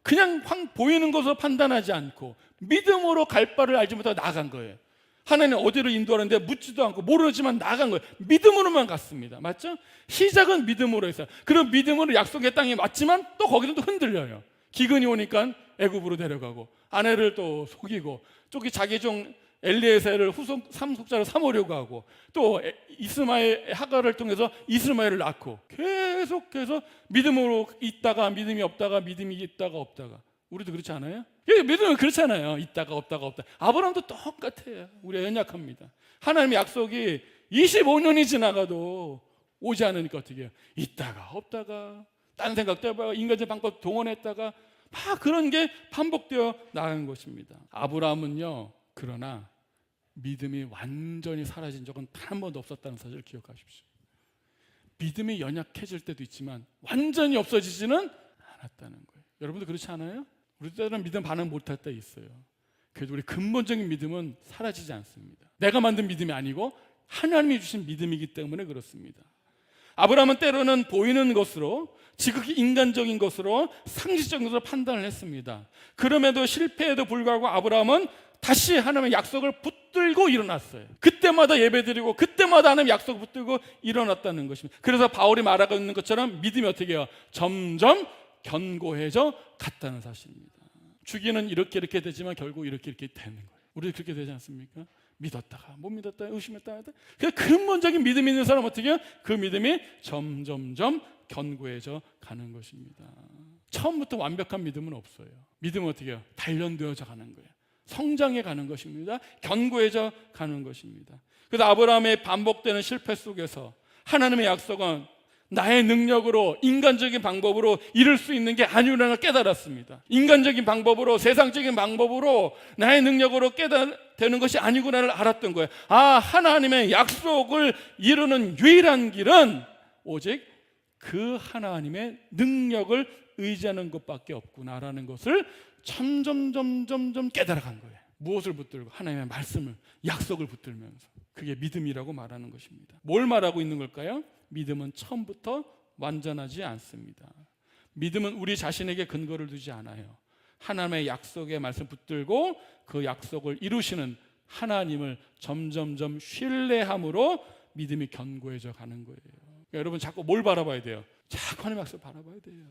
그냥 보이는 것으로 판단하지 않고 믿음으로 갈 바를 알지 못하고 나아간 거예요. 하나님 어디로 인도하는데 묻지도 않고 모르지만 나간 거예요. 믿음으로만 갔습니다. 맞죠? 시작은 믿음으로 했어요. 그런 믿음으로 약속의 땅에 맞지만 또 거기서 또 흔들려요. 기근이 오니까 애굽으로 데려가고 아내를 또 속이고 또 자기 종 엘리에셀을 후손 상속자로 삼으려고 하고 또 이스마엘 하갈을 통해서 이스마엘을 낳고 계속해서 믿음으로 있다가 믿음이 없다가 믿음이 있다가 없다가. 우리도 그렇지 않아요? 믿음은 그렇잖아요. 있다가 없다가. 아브라함도 똑같아요. 우리가 연약합니다. 하나님의 약속이 25년이 지나가도 오지 않으니까 어떻게 해요? 있다가 없다가 딴 생각도 해봐요. 인간적 방법 동원했다가 막 그런 게 반복되어 나가는 것입니다. 아브라함은요 그러나 믿음이 완전히 사라진 적은 단 한 번도 없었다는 사실을 기억하십시오. 믿음이 연약해질 때도 있지만 완전히 없어지지는 않았다는 거예요. 여러분도 그렇지 않아요? 우리 때는 믿음 반응 못할 때 있어요. 그래도 우리 근본적인 믿음은 사라지지 않습니다. 내가 만든 믿음이 아니고 하나님이 주신 믿음이기 때문에 그렇습니다. 아브라함은 때로는 보이는 것으로 지극히 인간적인 것으로 상식적인 것으로 판단을 했습니다. 그럼에도 실패에도 불구하고 아브라함은 다시 하나님의 약속을 붙들고 일어났어요. 그때마다 예배드리고 그때마다 하나님의 약속을 붙들고 일어났다는 것입니다. 그래서 바울이 말하고 있는 것처럼 믿음이 어떻게 해요? 점점 견고해져 갔다는 사실입니다. 주기는 이렇게 되지만 결국 이렇게 되는 거예요. 우리도 그렇게 되지 않습니까? 믿었다가 못 믿었다가 의심했다가 근본적인 믿음이 있는 사람은 어떻게 해요? 그 믿음이 점점점 견고해져 가는 것입니다. 처음부터 완벽한 믿음은 없어요. 믿음은 어떻게 해요? 단련되어져 가는 거예요. 성장해 가는 것입니다. 견고해져 가는 것입니다. 그래서 아브라함의 반복되는 실패 속에서 하나님의 약속은 나의 능력으로 인간적인 방법으로 이룰 수 있는 게 아니라는 걸 깨달았습니다. 인간적인 방법으로 세상적인 방법으로 나의 능력으로 되는 것이 아니구나를 알았던 거예요. 하나님의 약속을 이루는 유일한 길은 오직 그 하나님의 능력을 의지하는 것밖에 없구나라는 것을 점점 깨달아간 거예요. 무엇을 붙들고? 하나님의 말씀을, 약속을 붙들면서. 그게 믿음이라고 말하는 것입니다. 뭘 말하고 있는 걸까요? 믿음은 처음부터 완전하지 않습니다. 믿음은 우리 자신에게 근거를 두지 않아요. 하나님의 약속의 말씀 붙들고 그 약속을 이루시는 하나님을 점점점 신뢰함으로 믿음이 견고해져 가는 거예요. 그러니까 여러분 자꾸 뭘 바라봐야 돼요? 자꾸 하나님의 약속을 바라봐야 돼요.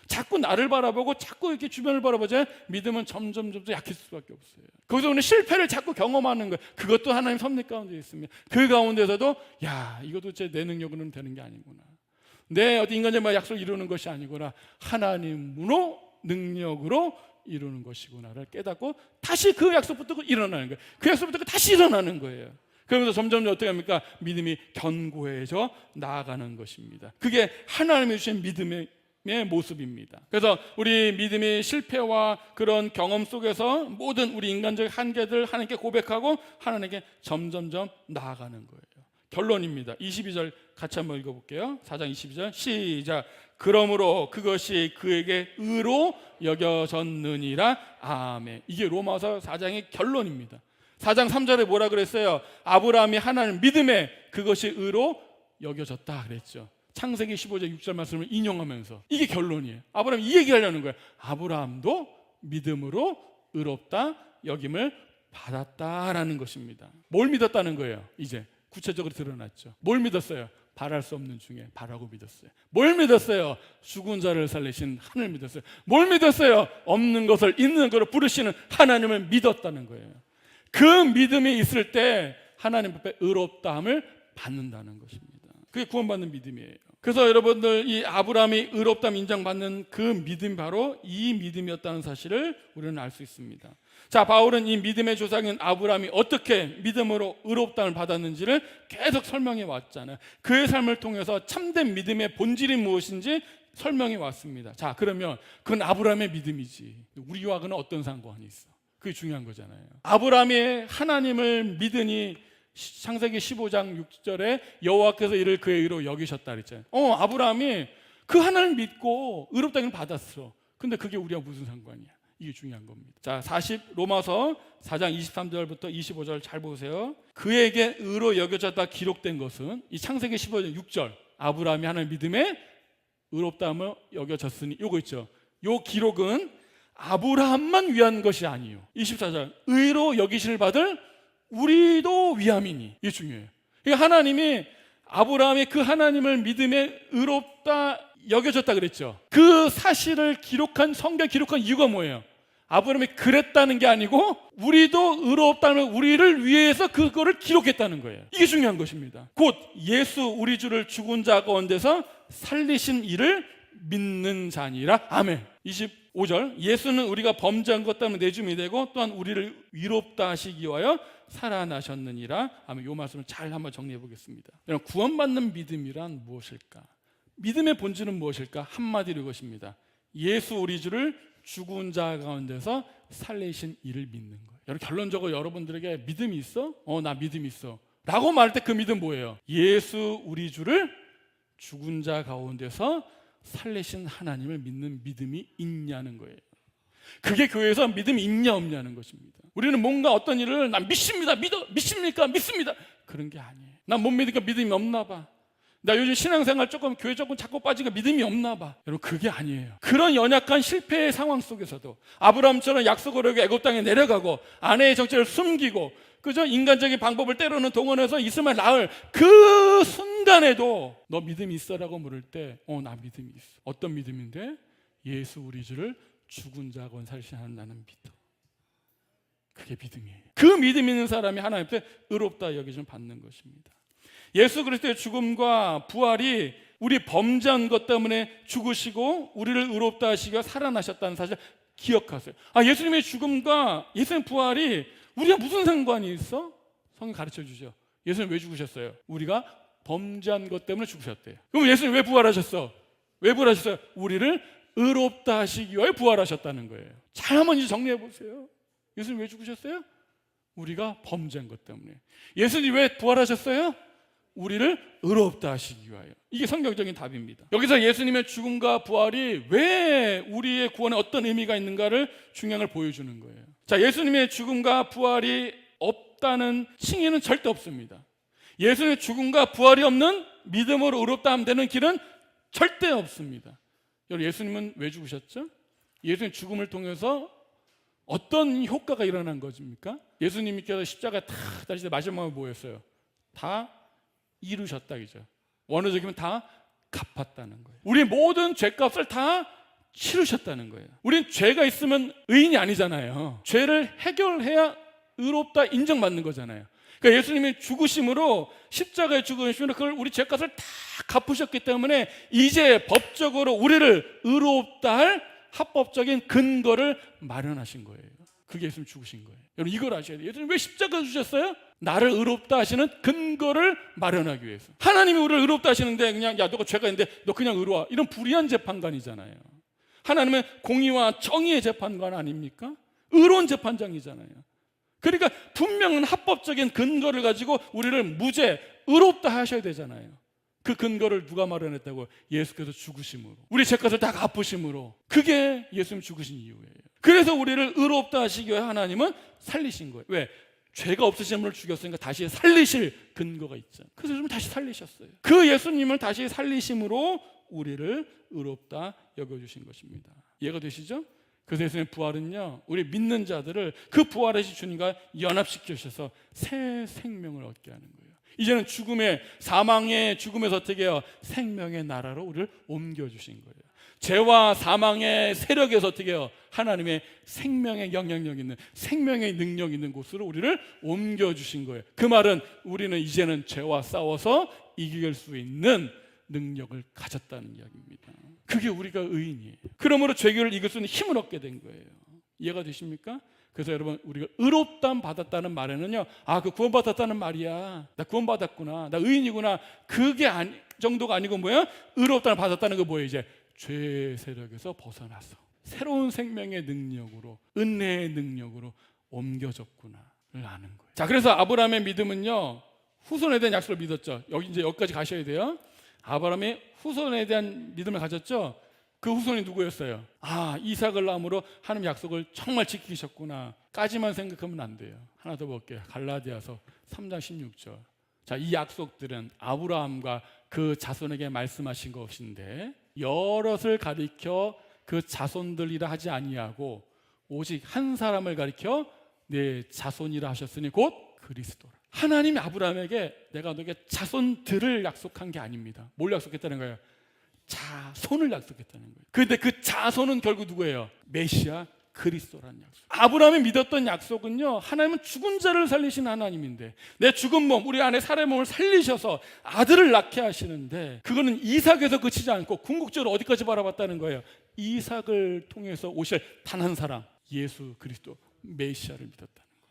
자꾸 나를 바라보고 자꾸 이렇게 주변을 바라보자 믿음은 점점 약해질 수밖에 없어요. 거기서 오늘 실패를 자꾸 경험하는 거예요. 그것도 하나님 섭리 가운데 있습니다. 그 가운데서도 이것도 내 능력으로는 되는 게 아니구나. 내 어디 인간적인 약속을 이루는 것이 아니구나. 하나님으로 능력으로 이루는 것이구나를 깨닫고 다시 그 약속 붙들고 일어나는 거예요. 그 약속 붙들고 다시 일어나는 거예요. 그러면서 점점 어떻게 합니까? 믿음이 견고해져 나아가는 것입니다. 그게 하나님이 주신 믿음의 모습입니다. 그래서 우리 믿음의 실패와 그런 경험 속에서 모든 우리 인간적 한계들 하나님께 고백하고 하나님께 점점점 나아가는 거예요. 결론입니다. 22절 같이 한번 읽어볼게요. 4장 22절 시작. 그러므로 그것이 그에게 의로 여겨졌느니라. 아멘. 이게 로마서 4장의 결론입니다. 4장 3절에 뭐라 그랬어요? 아브라함이 하나님 믿음에 그것이 의로 여겨졌다 그랬죠. 창세기 15장 6절 말씀을 인용하면서 이게 결론이에요. 아브라함이 이 얘기하려는 거예요. 아브라함도 믿음으로 의롭다 여김을 받았다라는 것입니다. 뭘 믿었다는 거예요? 이제 구체적으로 드러났죠. 뭘 믿었어요? 바랄 수 없는 중에 바라고 믿었어요. 뭘 믿었어요? 죽은 자를 살리신 하나님을 믿었어요. 뭘 믿었어요? 없는 것을 있는 것으로 부르시는 하나님을 믿었다는 거예요. 그 믿음이 있을 때 하나님 앞에 의롭다함을 받는다는 것입니다. 그게 구원받는 믿음이에요. 그래서 여러분들 이 아브라함이 의롭다함 인정받는 그 믿음이 바로 이 믿음이었다는 사실을 우리는 알 수 있습니다. 자, 바울은 이 믿음의 조상인 아브라함이 어떻게 믿음으로 의롭다함을 받았는지를 계속 설명해 왔잖아요. 그의 삶을 통해서 참된 믿음의 본질이 무엇인지 설명해 왔습니다. 자, 그러면 그건 아브라함의 믿음이지 우리와 그는 어떤 상관이 있어? 그게 중요한 거잖아요. 아브라함이 하나님을 믿으니 창세기 15장 6절에 여호와께서 이를 그의 의로 여기셨다 그랬잖아요. 아브라함이 그 하나님을 믿고 의롭다기를 받았어. 근데 그게 우리와 무슨 상관이야? 이게 중요한 겁니다. 자, 로마서 4장 23절부터 25절 잘 보세요. 그에게 의로 여겨졌다 기록된 것은 이 창세기 15장 6절 아브라함이 하나님 믿음에 의롭다함을 여겨졌으니 요거 있죠. 요 기록은 아브라함만 위한 것이 아니에요. 24절 의로 여기심을 받을 우리도 위함이니 이게 중요해요. 그러니까 하나님이 아브라함이 그 하나님을 믿음에 의롭다 여겨졌다 그랬죠. 그 사실을 성경 기록한 이유가 뭐예요? 아브라함이 그랬다는 게 아니고 우리도 의롭다는 우리를 위해서 그거를 기록했다는 거예요. 이게 중요한 것입니다. 곧 예수 우리 주를 죽은 자 가운데서 살리신 이를 믿는 자니라. 아멘. 25절 예수는 우리가 범죄한 것 때문에 내줌이 되고 또한 우리를 위롭다 하시기 위하여 살아나셨느니라. 아멘. 이 말씀을 잘 한번 정리해 보겠습니다. 여러분, 구원받는 믿음이란 무엇일까? 믿음의 본질은 무엇일까? 한마디로 이것입니다. 예수 우리 주를 죽은 자 가운데서 살리신 이를 믿는 거예요. 여러분, 결론적으로 여러분들에게 믿음이 있어? 나 믿음이 있어 라고 말할 때 그 믿음 뭐예요? 예수 우리 주를 죽은 자 가운데서 살리신 하나님을 믿는 믿음이 있냐는 거예요. 그게 교회에서 믿음이 있냐 없냐는 것입니다. 우리는 뭔가 어떤 일을 난 믿습니다. 믿습니까? 믿습니다. 그런 게 아니에요. 난 못 믿으니까 믿음이 없나 봐. 나 요즘 신앙생활 조금 교회 조금 자꾸 빠지니까 믿음이 없나 봐. 여러분 그게 아니에요. 그런 연약한 실패의 상황 속에서도 아브라함처럼 약속을 하고 애굽 땅에 내려가고 아내의 정체를 숨기고 그저 인간적인 방법을 때로는 동원해서 이스마엘 낳을 그 순간에도 너 믿음이 있어라고 물을 때 나 믿음이 있어. 어떤 믿음인데? 예수 우리 주를 죽은 자 가운데 살리시는 나는 믿어. 그게 믿음이에요. 그 믿음 있는 사람이 하나님 앞에 의롭다 여기좀 받는 것입니다. 예수 그리스도의 죽음과 부활이 우리 범죄한 것 때문에 죽으시고 우리를 의롭다 하시고 살아나셨다는 사실 기억하세요. 예수님의 죽음과 예수님의 부활이 우리가 무슨 상관이 있어? 성경 가르쳐 주죠. 예수님 왜 죽으셨어요? 우리가 범죄한 것 때문에 죽으셨대요. 그럼 예수님 왜 부활하셨어? 왜 부활하셨어요? 우리를 의롭다 하시기 위해 부활하셨다는 거예요. 잘 한번 이제 정리해 보세요. 예수님 왜 죽으셨어요? 우리가 범죄한 것 때문에. 예수님 왜 부활하셨어요? 우리를 의롭다 하시기 위하여. 이게 성경적인 답입니다. 여기서 예수님의 죽음과 부활이 왜 우리의 구원에 어떤 의미가 있는가를 중요한 걸 보여주는 거예요. 자, 예수님의 죽음과 부활이 없다는 칭의는 절대 없습니다. 예수님의 죽음과 부활이 없는 믿음으로 의롭다 하면 되는 길은 절대 없습니다. 여러분 예수님은 왜 죽으셨죠? 예수님 죽음을 통해서 어떤 효과가 일어난 것입니까? 예수님께서 십자가에 탁 달리실 때 마지막에 뭐였어요? 다 이루셨다 이죠. 원어적이면 다 갚았다는 거예요. 우리 모든 죄값을 다 치르셨다는 거예요. 우린 죄가 있으면 의인이 아니잖아요. 죄를 해결해야 의롭다 인정받는 거잖아요. 그러니까 예수님이 죽으심으로 십자가에 죽으심으로 그걸 우리 죄값을 다 갚으셨기 때문에 이제 법적으로 우리를 의롭다 할 합법적인 근거를 마련하신 거예요. 그게 예수님 죽으신 거예요. 여러분 이걸 아셔야 돼요. 예수님 왜 십자가 주셨어요? 나를 의롭다 하시는 근거를 마련하기 위해서. 하나님이 우리를 의롭다 하시는데 그냥 너가 죄가 있는데 너 그냥 의로워. 이런 불의한 재판관이잖아요. 하나님은 공의와 정의의 재판관 아닙니까? 의로운 재판장이잖아요. 그러니까 분명한 합법적인 근거를 가지고 우리를 무죄, 의롭다 하셔야 되잖아요. 그 근거를 누가 마련했다고? 예수께서 죽으심으로, 우리 죄값을 다 갚으심으로. 그게 예수님 죽으신 이유예요. 그래서 우리를 의롭다 하시기 위해 하나님은 살리신 거예요. 왜? 죄가 없으신 분을 죽였으니까 다시 살리실 근거가 있죠. 그래서 좀 다시 살리셨어요. 그 예수님을 다시 살리심으로 우리를 의롭다 여겨주신 것입니다. 이해가 되시죠? 그래서 예수님의 부활은요, 우리 믿는 자들을 그 부활하신 주님과 연합시켜 주셔서 새 생명을 얻게 하는 거예요. 이제는 사망의 죽음에서 어떻게 해요? 생명의 나라로 우리를 옮겨주신 거예요. 죄와 사망의 세력에서 어떻게 해요? 하나님의 생명의 영향력 있는, 생명의 능력 있는 곳으로 우리를 옮겨주신 거예요. 그 말은 우리는 이제는 죄와 싸워서 이길 수 있는 능력을 가졌다는 이야기입니다. 그게 우리가 의인이에요. 그러므로 죄를 이길 수 있는 힘을 얻게 된 거예요. 이해가 되십니까? 그래서 여러분 우리가 의롭다함 받았다는 말에는요, 그 구원받았다는 말이야, 나 구원받았구나, 나 의인이구나, 그게 정도가 아니고 뭐야? 의롭다함 받았다는 거 뭐예요? 이제 죄의 세력에서 벗어나서 새로운 생명의 능력으로, 은혜의 능력으로 옮겨졌구나를 아는 거예요. 자, 그래서 아브라함의 믿음은요, 후손에 대한 약속을 믿었죠. 여기까지 가셔야 돼요. 아브라함이 후손에 대한 믿음을 가졌죠. 그 후손이 누구였어요? 이삭을 낳음으로 하나님 약속을 정말 지키셨구나 까지만 생각하면 안 돼요. 하나 더 볼게요. 갈라디아서 3장 16절. 자, 이 약속들은 아브라함과 그 자손에게 말씀하신 것인데 여럿을 가리켜 그 자손들이라 하지 아니하고 오직 한 사람을 가리켜 내 자손이라 하셨으니 곧 그리스도라. 하나님이 아브라함에게 내가 너에게 자손들을 약속한 게 아닙니다. 뭘 약속했다는 거예요? 자손을 약속했다는 거예요. 그런데 그 자손은 결국 누구예요? 메시아 그리스도라는 약속. 아브라함이 믿었던 약속은요, 하나님은 죽은 자를 살리시는 하나님인데 내 죽은 몸, 우리 안에 살의 몸을 살리셔서 아들을 낳게 하시는데 그거는 이삭에서 그치지 않고 궁극적으로 어디까지 바라봤다는 거예요? 이삭을 통해서 오실 단 한 사람, 예수 그리스도 메시아를 믿었다는 거예요.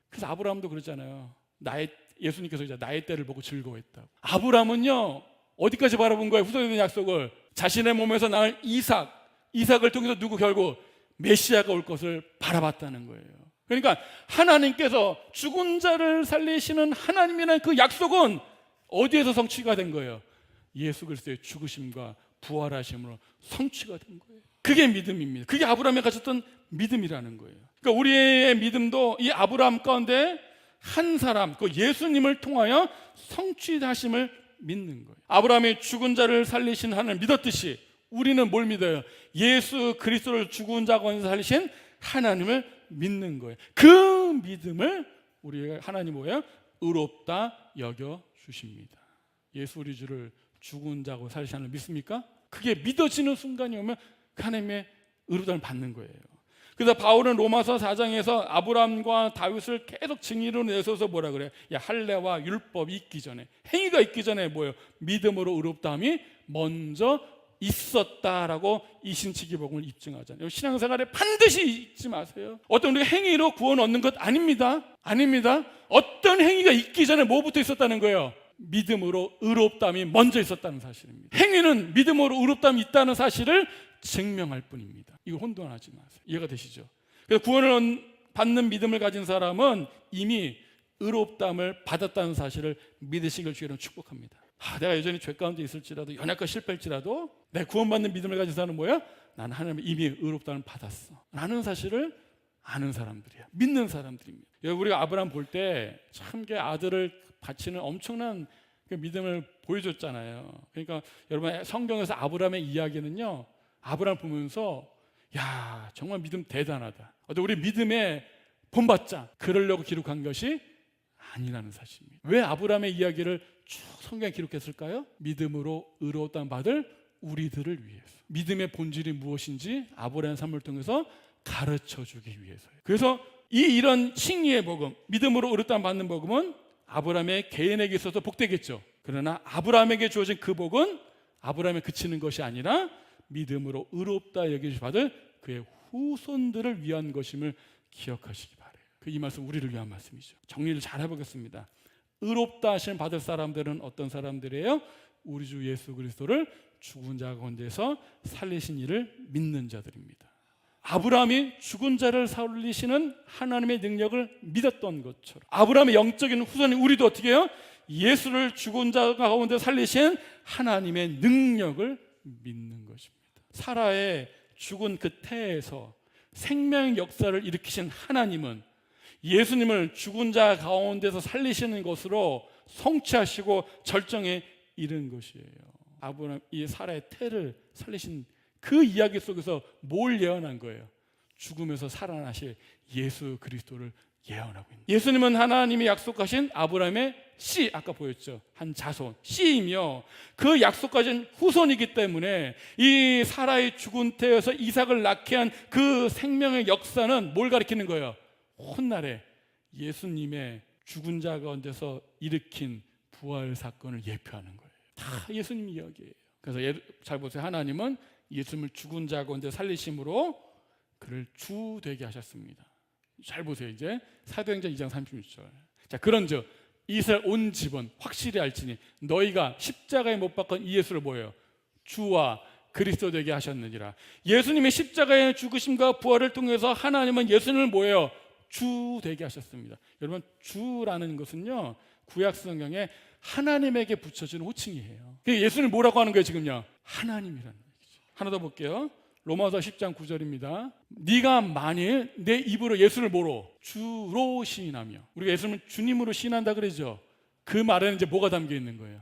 그래서 아브라함도 그러잖아요. 예수님께서 이제 나의 때를 보고 즐거워했다고. 아브라함은요, 어디까지 바라본 거예요? 후손에 대한 약속을. 자신의 몸에서 낳을 이삭을 통해서 누구? 결국 메시아가 올 것을 바라봤다는 거예요. 그러니까 하나님께서 죽은 자를 살리시는 하나님이라는 그 약속은 어디에서 성취가 된 거예요? 예수 그리스도의 죽으심과 부활하심으로 성취가 된 거예요. 그게 믿음입니다. 그게 아브라함이 가졌던 믿음이라는 거예요. 그러니까 우리의 믿음도 이 아브라함 가운데 한 사람, 그 예수님을 통하여 성취하심을 믿는 거예요. 아브라함이 죽은 자를 살리신 하나님을 믿었듯이 우리는 뭘 믿어요? 예수 그리스도를 죽은 자 가운데서 살리신 하나님을 믿는 거예요. 그 믿음을 우리가 하나님 뭐예요? 의롭다 여겨 주십니다. 예수 우리 주를 죽은 자고 살리신 하나님을 믿습니까? 그게 믿어지는 순간이 오면 그 하나님의 의롭다를 받는 거예요. 그래서 바울은 로마서 4장에서 아브라함과 다윗을 계속 증인으로 내세워서 뭐라 그래요? 야, 할례와 율법이 있기 전에, 행위가 있기 전에 뭐예요? 믿음으로 의롭다함이 먼저 있었다라고 이신치기 복음을 입증하잖아요. 신앙생활에 반드시 잊지 마세요. 어떤 우리가 행위로 구원 얻는 것 아닙니다. 아닙니다. 어떤 행위가 있기 전에 뭐부터 있었다는 거예요? 믿음으로 의롭다함이 먼저 있었다는 사실입니다. 행위는 믿음으로 의롭다함이 있다는 사실을 증명할 뿐입니다. 이거 혼돈하지 마세요. 이해가 되시죠? 그래서 구원을 받는 믿음을 가진 사람은 이미 의롭다함을 받았다는 사실을 믿으시길 주의로 축복합니다. 내가 여전히 죄 가운데 있을지라도 연약과 실패할지라도 내 구원받는 믿음을 가진 사람은 뭐야? 나는 하나님의 이미 의롭다함을 받았어 라는 사실을 아는 사람들이야. 믿는 사람들입니다. 우리가 아브라함 볼 때 참 아들을 바치는 엄청난 그 믿음을 보여줬잖아요. 그러니까 여러분 성경에서 아브라함의 이야기는요, 아브라함 보면서 야 정말 믿음 대단하다. 우리 믿음에 본받자 그러려고 기록한 것이 아니라는 사실입니다. 왜 아브라함의 이야기를 쭉 성경에 기록했을까요? 믿음으로 의로웠다는 받을 우리들을 위해서. 믿음의 본질이 무엇인지 아브라함의 삶을 통해서 가르쳐주기 위해서요. 그래서 이런 칭의의 복음, 믿음으로 의롭다는 받는 복음은 아브라함의 개인에게 있어서 복되겠죠. 그러나 아브라함에게 주어진 그 복은 아브라함에 그치는 것이 아니라 믿음으로 의롭다 여기시 받을 그의 후손들을 위한 것임을 기억하시기 바라요. 이 말씀 우리를 위한 말씀이죠. 정리를 잘 해보겠습니다. 의롭다 하심 받을 사람들은 어떤 사람들이에요? 우리 주 예수 그리스도를 죽은 자 가운데서 살리신 이를 믿는 자들입니다. 아브라함이 죽은 자를 살리시는 하나님의 능력을 믿었던 것처럼 아브라함의 영적인 후손인 우리도 어떻게 해요? 예수를 죽은 자 가운데 살리신 하나님의 능력을 믿는 것입니다. 사라의 죽은 그 태에서 생명의 역사를 일으키신 하나님은 예수님을 죽은 자 가운데서 살리시는 것으로 성취하시고 절정에 이른 것이에요. 아브라함 이 사라의 태를 살리신 그 이야기 속에서 뭘 예언한 거예요? 죽음에서 살아나실 예수 그리스도를 예언하고 있는. 예수님은 하나님이 약속하신 아브라함의 씨, 아까 보였죠? 한 자손, 씨이며 그 약속하신 후손이기 때문에 이 사라의 죽은 태에서 이삭을 낳게 한 그 생명의 역사는 뭘 가리키는 거예요? 훗날에 예수님의 죽은 자 가운데서 일으킨 부활 사건을 예표하는 거예요. 다 예수님 이야기예요. 그래서 잘 보세요. 하나님은 예수님을 죽은 자 가운데 살리심으로 그를 주 되게 하셨습니다. 잘 보세요. 이제 사도행전 2장 36절. 자, 그런즉 이스라엘 온 집은 확실히 알지니 너희가 십자가에 못 박은 이 예수를 뭐예요? 주와 그리스도 되게 하셨느니라. 예수님의 십자가의 죽으심과 부활을 통해서 하나님은 예수님을 뭐예요? 주 되게 하셨습니다. 여러분, 주라는 것은요, 구약 성경에 하나님에게 붙여진 호칭이에요. 예수님을 뭐라고 하는 거예요 지금요? 하나님이라는 얘기죠. 하나 더 볼게요. 로마서 10장 9절입니다. 네가 만일 내 입으로 예수를 뭐로? 주로 시인하며. 우리가 예수님을 주님으로 시인한다 그러죠. 그 말에는 이제 뭐가 담겨 있는 거예요?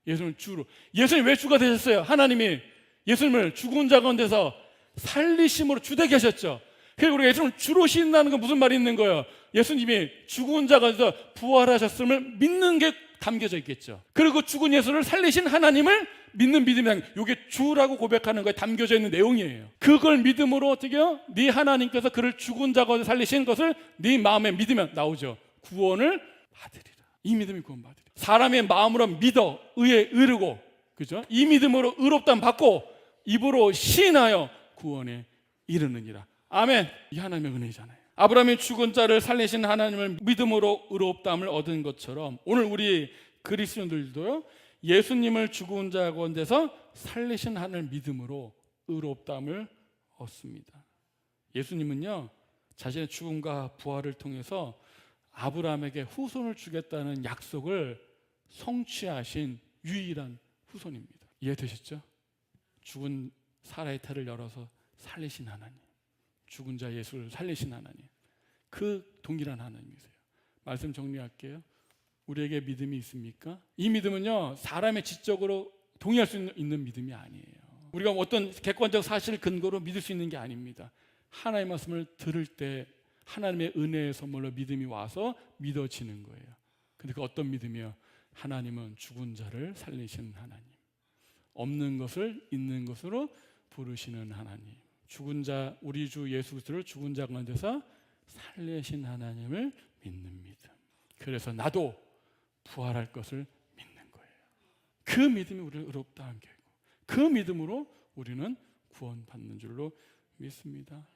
예수님을 주로. 예수님 왜 주가 되셨어요? 하나님이 예수님을 죽은 자 가운데서 살리심으로 주되게 하셨죠. 그리고 우리가 예수님을 주로 시인하는 건 무슨 말이 있는 거예요? 예수님이 죽은 자 가운데서 부활하셨음을 믿는 게 담겨져 있겠죠. 그리고 죽은 예수를 살리신 하나님을 믿는 믿음이 이게 주라고 고백하는 거에 담겨져 있는 내용이에요. 그걸 믿음으로 어떻게 해요? 네 하나님께서 그를 죽은 자 가운데 살리신 것을 네 마음에 믿으면 나오죠. 구원을 받으리라. 이 믿음이 구원 받으리라. 사람의 마음으로 믿어 의에 이르고, 그죠? 이 믿음으로 의롭다함 받고 입으로 시인하여 구원에 이르느니라. 아멘. 이 하나님의 은혜잖아요. 아브라함이 죽은 자를 살리신 하나님을 믿음으로 의롭다함을 얻은 것처럼 오늘 우리 그리스도인들도요, 예수님을 죽은 자 가운데서 살리신 하나님을 믿음으로 의롭다함을 얻습니다. 예수님은요, 자신의 죽음과 부활을 통해서 아브라함에게 후손을 주겠다는 약속을 성취하신 유일한 후손입니다. 이해되셨죠? 죽은 사라의 태를 열어서 살리신 하나님, 죽은 자 예수를 살리신 하나님, 그 동일한 하나님이세요. 말씀 정리할게요. 우리에게 믿음이 있습니까? 이 믿음은요, 사람의 지적으로 동의할 수 있는 믿음이 아니에요. 우리가 어떤 객관적 사실을 근거로 믿을 수 있는 게 아닙니다. 하나님의 말씀을 들을 때 하나님의 은혜의 선물로 믿음이 와서 믿어지는 거예요. 근데 그 어떤 믿음이요? 하나님은 죽은 자를 살리시는 하나님, 없는 것을 있는 것으로 부르시는 하나님, 죽은 자, 우리 주 예수 그리스도를 죽은 자 가운데서 살리신 하나님을 믿는 믿음. 그래서 나도 부활할 것을 믿는 거예요. 그 믿음이 우리를 의롭다 한 계고, 그 믿음으로 우리는 구원받는 줄로 믿습니다.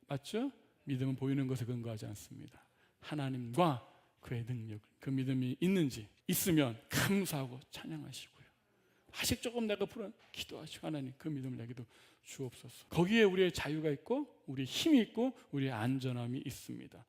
맞죠? 믿음은 보이는 것에 근거하지 않습니다. 하나님과 그의 능력, 그 믿음이 있으면 감사하고 찬양하시고요. 아직 조금 내가 불안, 기도하시고 하나님 그 믿음을 내게도 주옵소서. 거기에 우리의 자유가 있고 우리의 힘이 있고 우리의 안전함이 있습니다.